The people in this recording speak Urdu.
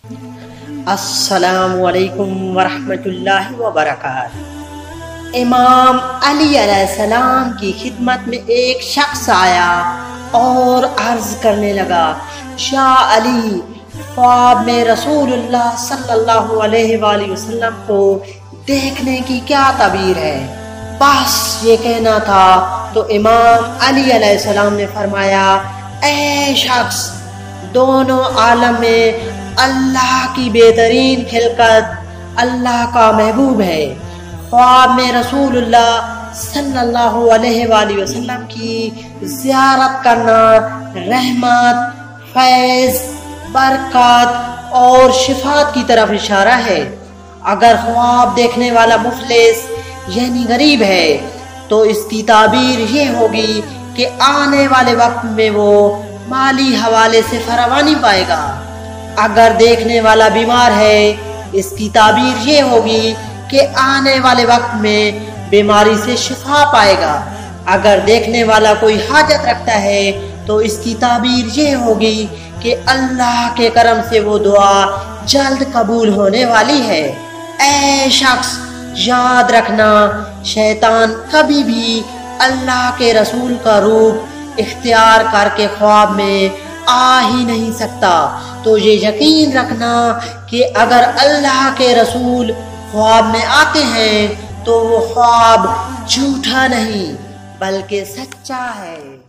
السلام علیکم ورحمۃ اللہ وبرکاتہ۔ امام علی علیہ السلام کی خدمت میں ایک شخص آیا اور عرض کرنے لگا، یا علی، خواب میں رسول اللہ صلی اللہ علیہ وآلہ وسلم کو دیکھنے کی کیا تعبیر ہے؟ بس یہ کہنا تھا تو امام علی علیہ السلام نے فرمایا، اے شخص، دونوں عالم میں اللہ کی بہترین خلقت اللہ کا محبوب ہے۔ خواب میں رسول اللہ صلی اللہ علیہ وآلہ وسلم کی زیارت کرنا رحمت، فیض، برکت اور شفاعت کی طرف اشارہ ہے۔ اگر خواب دیکھنے والا مفلس یعنی غریب ہے تو اس کی تعبیر یہ ہوگی کہ آنے والے وقت میں وہ مالی حوالے سے فراوانی پائے گا۔ اگر دیکھنے والا بیمار ہے، اس کی تعبیر یہ ہوگی کہ آنے والے وقت میں بیماری سے شفا پائے گا۔ اگر دیکھنے والا کوئی حاجت رکھتا ہے تو اس کی تعبیر یہ ہوگی کہ اللہ کے کرم سے وہ دعا جلد قبول ہونے والی ہے۔ اے شخص، یاد رکھنا، شیطان کبھی بھی اللہ کے رسول کا روپ اختیار کر کے خواب میں آ ہی نہیں سکتا۔ تو یہ یقین رکھنا کہ اگر اللہ کے رسول خواب میں آتے ہیں تو وہ خواب جھوٹا نہیں بلکہ سچا ہے۔